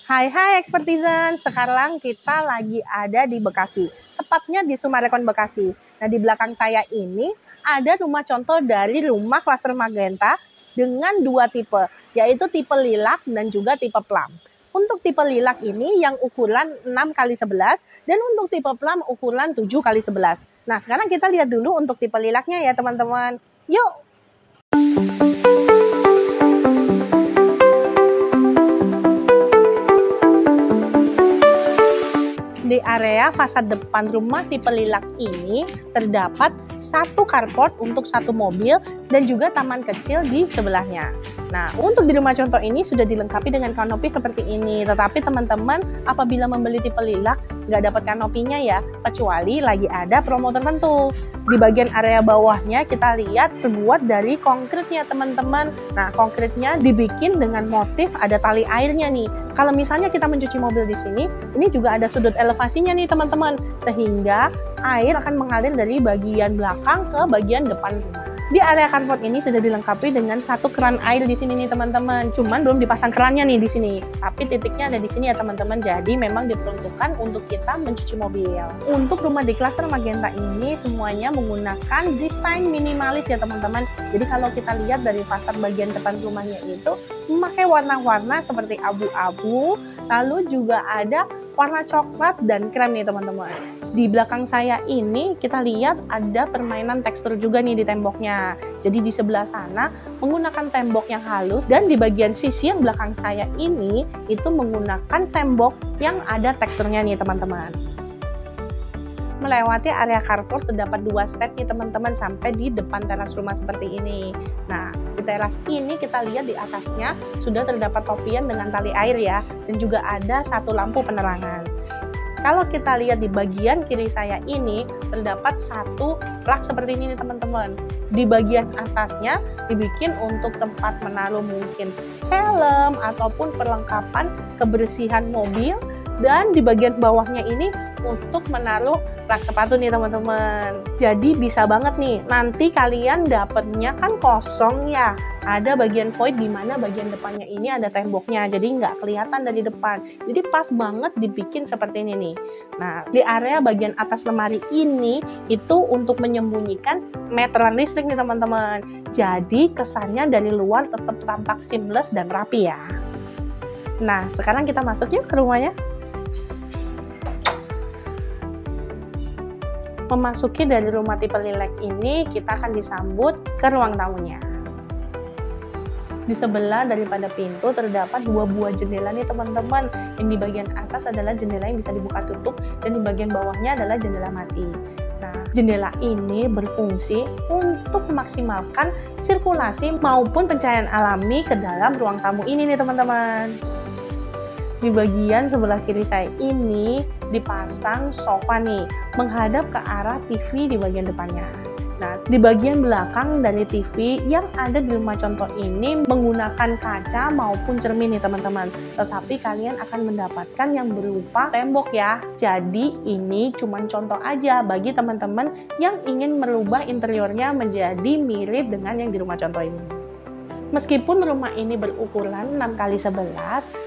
Hai Expertizen, sekarang kita lagi ada di Bekasi, tepatnya di Sumarekon Bekasi. Nah, di belakang saya ini ada rumah contoh dari rumah klaster Magenta dengan dua tipe, yaitu tipe lilac dan juga tipe plum. Untuk tipe lilac ini yang ukuran 6x11 dan untuk tipe plum ukuran 7x11. Nah, sekarang kita lihat dulu untuk tipe lilacnya ya teman-teman. Yuk! Di area fasad depan rumah tipe lilac ini terdapat satu carport untuk satu mobil dan juga taman kecil di sebelahnya. Nah, untuk di rumah contoh ini sudah dilengkapi dengan kanopi seperti ini. Tetapi teman-teman apabila membeli tipe lilac nggak dapat kanopinya ya, kecuali lagi ada promo tertentu. Di bagian area bawahnya kita lihat terbuat dari konkritnya teman-teman. Nah, konkritnya dibikin dengan motif ada tali airnya nih. Kalau misalnya kita mencuci mobil di sini, ini juga ada sudut elevasinya nih teman-teman, sehingga air akan mengalir dari bagian belakang ke bagian depan rumah. Di area carport ini sudah dilengkapi dengan satu keran air di sini nih teman-teman. Cuman belum dipasang kerannya nih di sini. Tapi titiknya ada di sini ya teman-teman. Jadi memang diperuntukkan untuk kita mencuci mobil. Untuk rumah di klaster Magenta ini semuanya menggunakan desain minimalis ya teman-teman. Jadi kalau kita lihat dari fasad bagian depan rumahnya itu memakai warna-warna seperti abu-abu, lalu juga ada warna coklat dan krem nih teman-teman. Di belakang saya ini kita lihat ada permainan tekstur juga nih di temboknya. Jadi di sebelah sana menggunakan tembok yang halus dan di bagian sisi yang belakang saya ini itu menggunakan tembok yang ada teksturnya nih teman-teman. Melewati area carport terdapat dua step nih teman-teman sampai di depan teras rumah seperti ini. Nah, di teras ini kita lihat di atasnya sudah terdapat topian dengan tali air ya, dan juga ada satu lampu penerangan. Kalau kita lihat di bagian kiri saya ini terdapat satu rak seperti ini nih teman-teman. Di bagian atasnya dibikin untuk tempat menaruh mungkin helm ataupun perlengkapan kebersihan mobil, dan di bagian bawahnya ini untuk menaruh rak sepatu nih teman-teman. Jadi bisa banget nih, nanti kalian dapatnya kan kosong ya. Ada bagian void di mana bagian depannya ini ada temboknya, jadi nggak kelihatan dari depan. Jadi pas banget dibikin seperti ini nih. Nah, di area bagian atas lemari ini itu untuk menyembunyikan meteran listrik nih teman-teman. Jadi kesannya dari luar tetap tampak seamless dan rapi ya. Nah, sekarang kita masuk yuk ke rumahnya. Memasuki dari rumah tipe lilac ini, kita akan disambut ke ruang tamunya. Di sebelah daripada pintu terdapat dua buah jendela nih teman-teman. Yang di bagian atas adalah jendela yang bisa dibuka tutup dan di bagian bawahnya adalah jendela mati. Nah, jendela ini berfungsi untuk memaksimalkan sirkulasi maupun pencahayaan alami ke dalam ruang tamu ini nih teman-teman. Di bagian sebelah kiri saya ini dipasang sofa nih, menghadap ke arah TV di bagian depannya. Nah, di bagian belakang dari TV yang ada di rumah contoh ini menggunakan kaca maupun cermin nih teman-teman. Tetapi kalian akan mendapatkan yang berupa tembok ya. Jadi ini cuma contoh aja bagi teman-teman yang ingin merubah interiornya menjadi mirip dengan yang di rumah contoh ini. Meskipun rumah ini berukuran 6x11,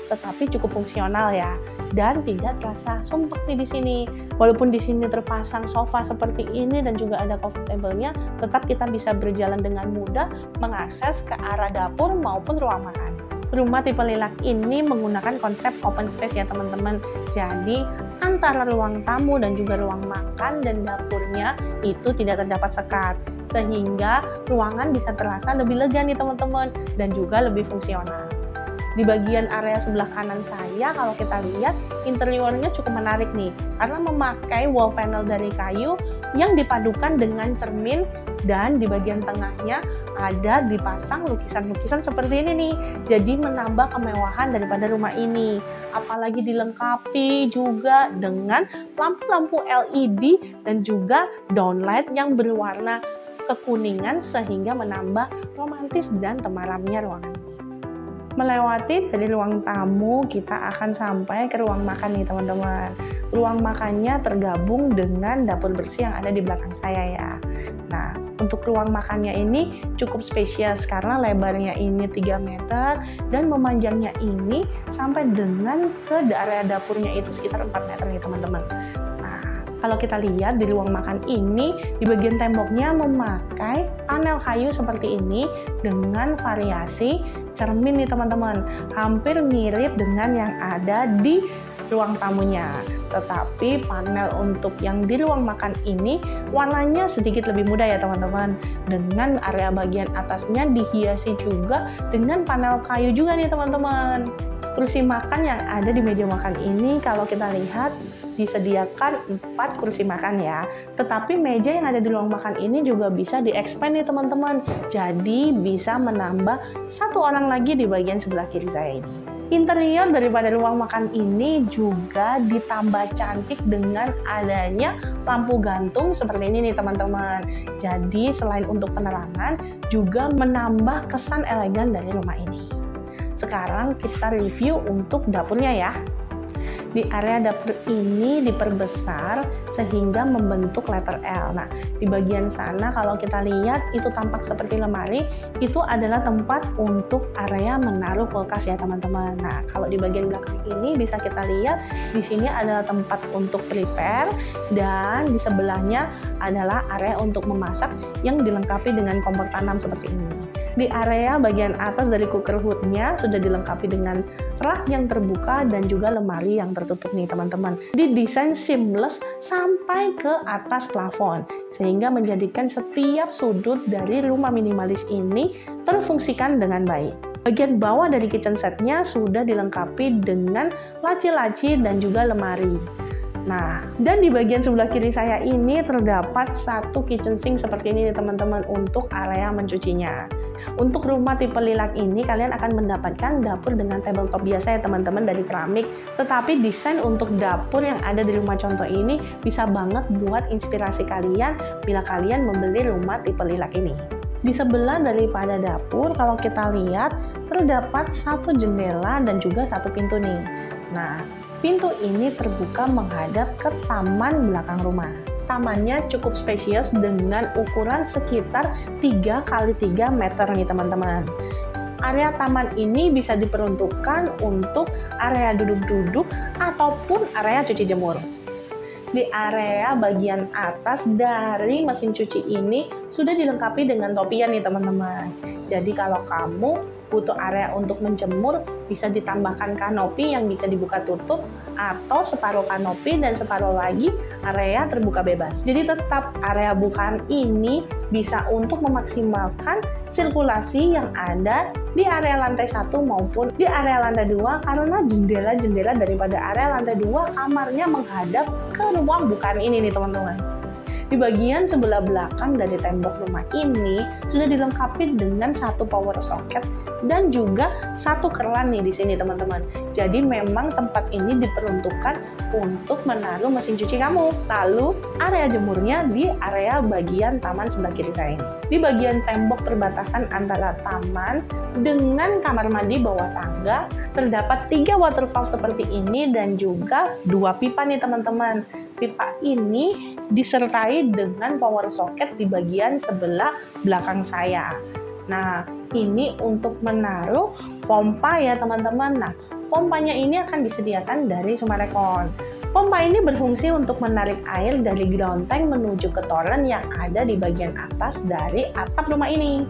tetapi cukup fungsional ya, dan tidak terasa sumpek nih di sini. Walaupun di sini terpasang sofa seperti ini dan juga ada coffee table-nya, tetap kita bisa berjalan dengan mudah mengakses ke arah dapur maupun ruang makan. Rumah tipe lilac ini menggunakan konsep open space ya teman-teman. Jadi antara ruang tamu dan juga ruang makan dan dapurnya itu tidak terdapat sekat, sehingga ruangan bisa terasa lebih lega nih teman-teman dan juga lebih fungsional. Di bagian area sebelah kanan saya kalau kita lihat interiornya cukup menarik nih karena memakai wall panel dari kayu yang dipadukan dengan cermin, dan di bagian tengahnya ada dipasang lukisan-lukisan seperti ini nih. Jadi menambah kemewahan daripada rumah ini. Apalagi dilengkapi juga dengan lampu-lampu LED dan juga downlight yang berwarna kekuningan sehingga menambah romantis dan temaramnya ruangan. Melewati dari ruang tamu, kita akan sampai ke ruang makan nih teman-teman. Ruang makannya tergabung dengan dapur bersih yang ada di belakang saya ya. Nah, Untuk ruang makannya ini cukup spesies karena lebarnya ini 3 meter dan memanjangnya ini sampai dengan ke area dapurnya itu sekitar 4 meter nih teman-teman. Kalau kita lihat di ruang makan ini, di bagian temboknya memakai panel kayu seperti ini dengan variasi cermin nih teman-teman. Hampir mirip dengan yang ada di ruang tamunya. Tetapi panel untuk yang di ruang makan ini warnanya sedikit lebih muda ya teman-teman. Dengan area bagian atasnya dihiasi juga dengan panel kayu juga nih teman-teman. Kursi makan yang ada di meja makan ini kalau kita lihat disediakan 4 kursi makan ya. Tetapi meja yang ada di ruang makan ini juga bisa di-expand nih teman-teman. Jadi bisa menambah 1 orang lagi di bagian sebelah kiri saya ini. Interior daripada ruang makan ini juga ditambah cantik dengan adanya lampu gantung seperti ini nih teman-teman. Jadi selain untuk penerangan juga menambah kesan elegan dari rumah ini. Sekarang kita review untuk dapurnya ya. Di area dapur ini diperbesar sehingga membentuk letter L. Nah, di bagian sana kalau kita lihat itu tampak seperti lemari, itu adalah tempat untuk area menaruh kulkas ya teman-teman. Nah, kalau di bagian belakang ini bisa kita lihat di sini adalah tempat untuk prepare dan di sebelahnya adalah area untuk memasak yang dilengkapi dengan kompor tanam seperti ini. Di area bagian atas dari cooker hood-nya sudah dilengkapi dengan rak yang terbuka dan juga lemari yang tertutup nih teman-teman. Didesain seamless sampai ke atas plafon sehingga menjadikan setiap sudut dari rumah minimalis ini terfungsikan dengan baik. Bagian bawah dari kitchen set-nya sudah dilengkapi dengan laci-laci dan juga lemari. Nah, dan di bagian sebelah kiri saya ini terdapat 1 kitchen sink seperti ini teman-teman untuk area mencucinya. Untuk rumah tipe lilac ini kalian akan mendapatkan dapur dengan tabletop biasa ya teman-teman dari keramik. Tetapi desain untuk dapur yang ada di rumah contoh ini bisa banget buat inspirasi kalian bila kalian membeli rumah tipe lilac ini. Di sebelah daripada dapur kalau kita lihat terdapat 1 jendela dan juga 1 pintu nih. Nah, pintu ini terbuka menghadap ke taman belakang rumah. Tamannya cukup spesies dengan ukuran sekitar 3 x 3 meter nih teman-teman. Area taman ini bisa diperuntukkan untuk area duduk-duduk ataupun area cuci jemur. Di area bagian atas dari mesin cuci ini sudah dilengkapi dengan topian nih teman-teman. Jadi kalau kamu butuh area untuk menjemur, bisa ditambahkan kanopi yang bisa dibuka tutup atau separuh kanopi dan separuh lagi area terbuka bebas. Jadi tetap area bukaan ini bisa untuk memaksimalkan sirkulasi yang ada di area lantai 1 maupun di area lantai 2 karena jendela-jendela daripada area lantai 2 kamarnya menghadap ke ruang bukaan ini nih teman-teman. Di bagian sebelah belakang dari tembok rumah ini sudah dilengkapi dengan 1 power socket dan juga 1 keran nih di sini teman-teman. Jadi memang tempat ini diperuntukkan untuk menaruh mesin cuci kamu. Lalu area jemurnya di area bagian taman sebelah kiri saya ini. Di bagian tembok perbatasan antara taman dengan kamar mandi bawah tangga terdapat 3 water valve seperti ini dan juga 2 pipa nih teman-teman. Pipa ini disertai dengan power socket di bagian sebelah belakang saya. Nah, ini untuk menaruh pompa ya teman-teman. Nah, pompanya ini akan disediakan dari Sumarekon. Pompa ini berfungsi untuk menarik air dari ground tank menuju ke toren yang ada di bagian atas dari atap rumah ini.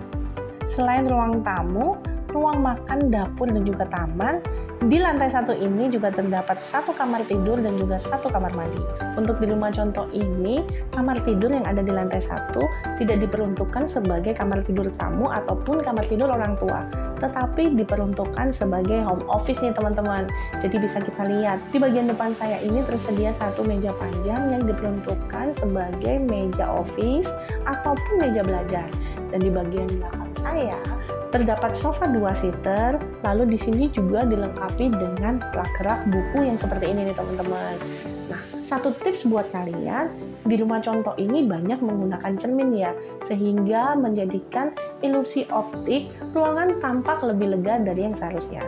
Selain ruang tamu, ruang makan, dapur, dan juga taman, di lantai 1 ini juga terdapat 1 kamar tidur dan juga 1 kamar mandi. Untuk di rumah contoh ini, kamar tidur yang ada di lantai 1 tidak diperuntukkan sebagai kamar tidur tamu ataupun kamar tidur orang tua, tetapi diperuntukkan sebagai home office nih teman-teman. Jadi bisa kita lihat, di bagian depan saya ini tersedia 1 meja panjang yang diperuntukkan sebagai meja office ataupun meja belajar. Dan di bagian belakang saya terdapat sofa 2-seater, lalu di sini juga dilengkapi dengan rak-rak buku yang seperti ini nih teman-teman. Nah, 1 tips buat kalian, di rumah contoh ini banyak menggunakan cermin ya, sehingga menjadikan ilusi optik ruangan tampak lebih lega dari yang seharusnya.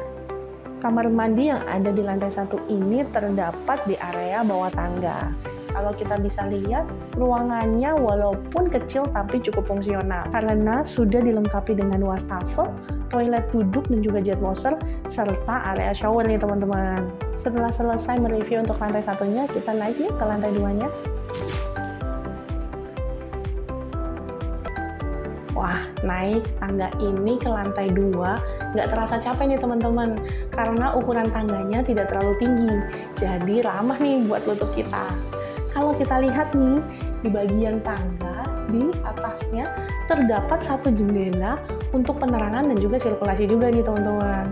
Kamar mandi yang ada di lantai 1 ini terdapat di area bawah tangga. Kalau kita bisa lihat, ruangannya walaupun kecil tapi cukup fungsional karena sudah dilengkapi dengan wastafel, toilet duduk dan juga jet washer, serta area shower nih teman-teman. Setelah selesai mereview untuk lantai satunya, kita naik yuk ke lantai 2-nya. Wah, naik tangga ini ke lantai 2 nggak terasa capek nih teman-teman, karena ukuran tangganya tidak terlalu tinggi, jadi ramah nih buat lutut kita. Kalau kita lihat nih, di bagian tangga, di atasnya terdapat satu jendela untuk penerangan dan juga sirkulasi juga nih teman-teman.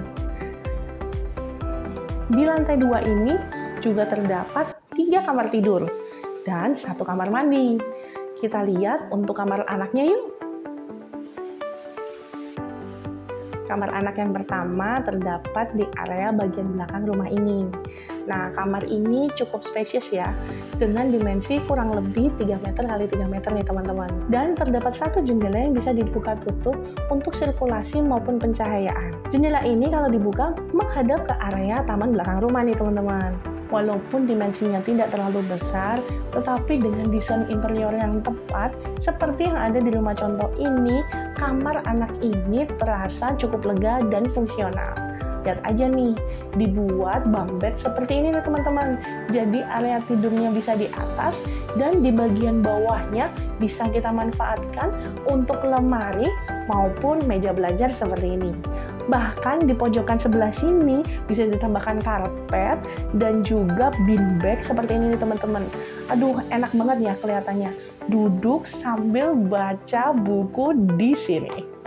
Di lantai 2 ini juga terdapat 3 kamar tidur dan 1 kamar mandi. Kita lihat untuk kamar anaknya yuk. Kamar anak yang pertama terdapat di area bagian belakang rumah ini. Nah, kamar ini cukup spesies ya, dengan dimensi kurang lebih 3 meter x 3 meter nih teman-teman. Dan terdapat satu jendela yang bisa dibuka tutup untuk sirkulasi maupun pencahayaan. Jendela ini kalau dibuka menghadap ke area taman belakang rumah nih teman-teman. Walaupun dimensinya tidak terlalu besar, tetapi dengan desain interior yang tepat, seperti yang ada di rumah contoh ini, kamar anak ini terasa cukup lega dan fungsional. Lihat aja nih, dibuat bunk bed seperti ini nih teman-teman. Jadi area tidurnya bisa di atas, dan di bagian bawahnya bisa kita manfaatkan untuk lemari maupun meja belajar seperti ini. Bahkan di pojokan sebelah sini bisa ditambahkan karpet dan juga beanbag seperti ini nih teman-teman. Aduh, enak banget ya kelihatannya. Duduk sambil baca buku di sini.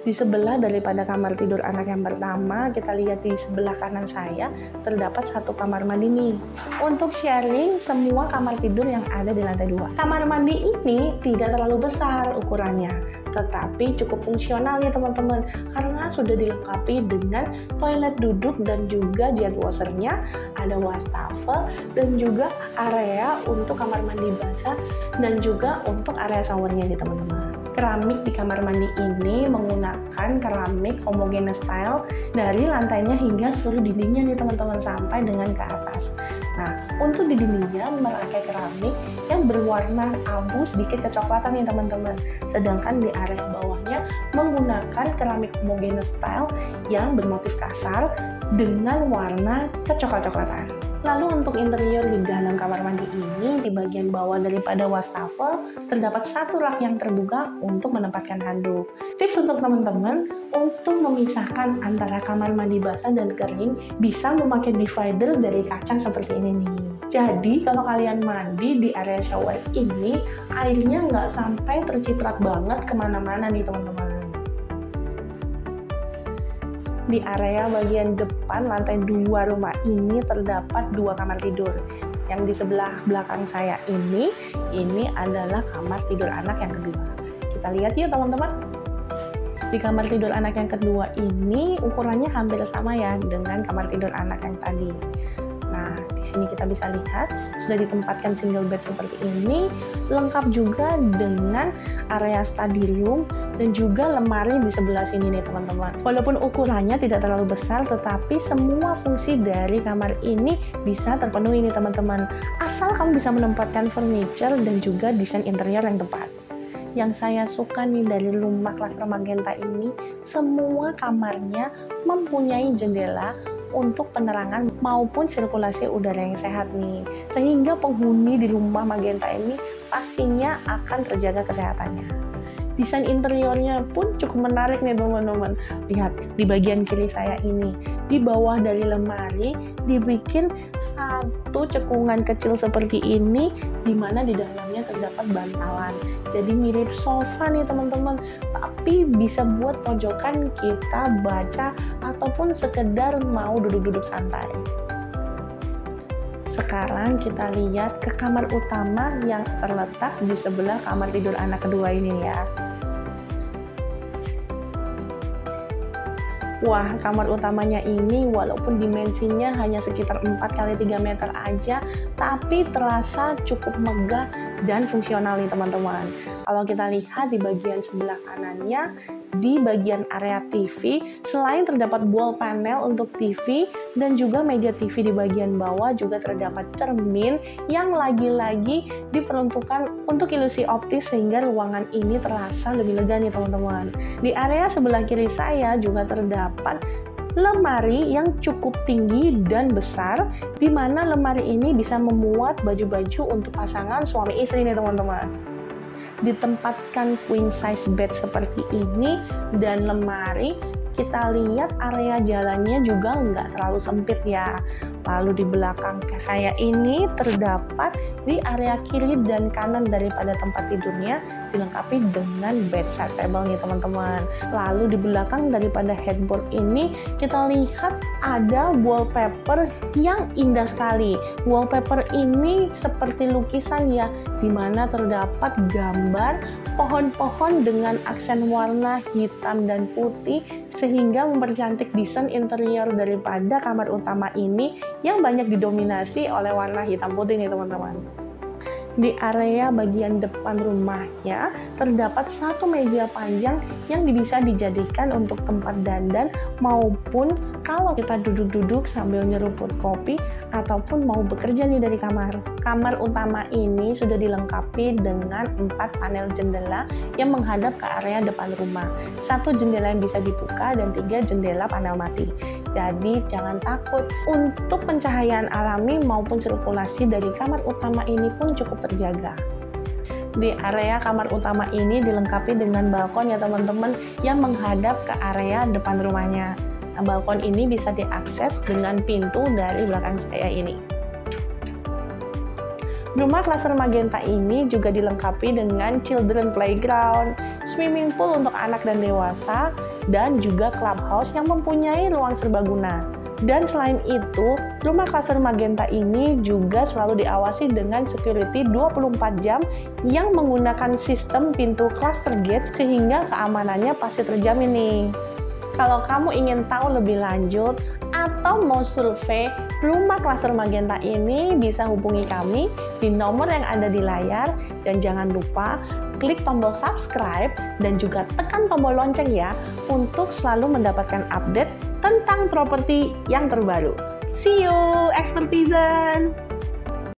Di sebelah daripada kamar tidur anak yang pertama, kita lihat di sebelah kanan saya terdapat satu kamar mandi nih, untuk sharing semua kamar tidur yang ada di lantai 2. Kamar mandi ini tidak terlalu besar ukurannya, tetapi cukup fungsional nih teman-teman, karena sudah dilengkapi dengan toilet duduk dan juga jet washernya, ada wastafel dan juga area untuk kamar mandi basah dan juga untuk area showernya nih teman-teman. Keramik di kamar mandi ini menggunakan keramik homogeneous style dari lantainya hingga seluruh dindingnya nih teman-teman, sampai dengan ke atas. Nah, untuk di dindingnya memakai keramik yang berwarna abu sedikit kecoklatan nih teman-teman. Sedangkan di area bawahnya menggunakan keramik homogeneous style yang bermotif kasar dengan warna kecoklat-coklatan. Lalu untuk interior di dalam kamar mandi ini, di bagian bawah daripada wastafel terdapat satu rak yang terbuka untuk menempatkan handuk. Tips untuk teman-teman untuk memisahkan antara kamar mandi basah dan kering, bisa memakai divider dari kaca seperti ini nih. Jadi kalau kalian mandi di area shower ini, airnya nggak sampai terciprat banget kemana-mana nih teman-teman. Di area bagian depan lantai 2 rumah ini terdapat 2 kamar tidur. Yang di sebelah belakang saya ini adalah kamar tidur anak yang kedua. Kita lihat yuk teman-teman. Di kamar tidur anak yang kedua ini ukurannya hampir sama ya dengan kamar tidur anak yang tadi. Nah, di sini kita bisa lihat sudah ditempatkan single bed seperti ini, lengkap juga dengan area study room dan juga lemari di sebelah sini nih teman-teman. Walaupun ukurannya tidak terlalu besar, tetapi semua fungsi dari kamar ini bisa terpenuhi nih teman-teman. Asal kamu bisa menempatkan furniture dan juga desain interior yang tepat. Yang saya suka nih dari rumah klaster Magenta ini, semua kamarnya mempunyai jendela untuk penerangan maupun sirkulasi udara yang sehat nih. Sehingga penghuni di rumah Magenta ini pastinya akan terjaga kesehatannya. Desain interiornya pun cukup menarik nih teman-teman. Lihat di bagian kiri saya ini, di bawah dari lemari dibikin satu cekungan kecil seperti ini, di mana di dalamnya terdapat bantalan. Jadi mirip sofa nih teman-teman, tapi bisa buat pojokan kita baca ataupun sekedar mau duduk-duduk santai. Sekarang kita lihat ke kamar utama yang terletak di sebelah kamar tidur anak kedua ini ya. Wah, kamar utamanya ini walaupun dimensinya hanya sekitar 4x3 meter aja, tapi terasa cukup megah dan fungsional nih teman-teman. Kalau kita lihat di bagian sebelah kanannya, di bagian area TV, selain terdapat wall panel untuk TV dan juga meja TV di bagian bawah, juga terdapat cermin yang lagi-lagi diperuntukkan untuk ilusi optis sehingga ruangan ini terasa lebih lega nih teman-teman. Di area sebelah kiri saya juga terdapat lemari yang cukup tinggi dan besar, di mana lemari ini bisa memuat baju-baju untuk pasangan suami istri nih teman-teman. Ditempatkan queen size bed seperti ini dan lemari, kita lihat area jalannya juga nggak terlalu sempit ya. Lalu di belakang saya ini terdapat di area kiri dan kanan daripada tempat tidurnya dilengkapi dengan bedside table nih teman-teman. Lalu di belakang daripada headboard ini kita lihat ada wallpaper yang indah sekali. Wallpaper ini seperti lukisan ya, dimana terdapat gambar pohon-pohon dengan aksen warna hitam dan putih sehingga mempercantik desain interior daripada kamar utama ini yang banyak didominasi oleh warna hitam putih nih teman-teman. Di area bagian depan rumahnya terdapat satu meja panjang yang bisa dijadikan untuk tempat dandan maupun kalau kita duduk-duduk sambil nyeruput kopi ataupun mau bekerja nih dari kamar. Kamar utama ini sudah dilengkapi dengan 4 panel jendela yang menghadap ke area depan rumah. 1 jendela yang bisa dibuka dan 3 jendela panel mati. Jadi jangan takut, untuk pencahayaan alami maupun sirkulasi dari kamar utama ini pun cukup terjaga. Di area kamar utama ini dilengkapi dengan balkon ya teman-teman yang menghadap ke area depan rumahnya. Nah, balkon ini bisa diakses dengan pintu dari belakang saya ini. Rumah klaster Magenta ini juga dilengkapi dengan children playground, swimming pool untuk anak dan dewasa, dan juga clubhouse yang mempunyai ruang serbaguna. Dan selain itu, rumah klaster Magenta ini juga selalu diawasi dengan security 24 jam yang menggunakan sistem pintu cluster gate sehingga keamanannya pasti terjamin nih. Kalau kamu ingin tahu lebih lanjut atau mau survei rumah klaster Magenta ini, bisa hubungi kami di nomor yang ada di layar, dan jangan lupa klik tombol subscribe dan juga tekan tombol lonceng ya untuk selalu mendapatkan update tentang properti yang terbaru. See you, Expertisan!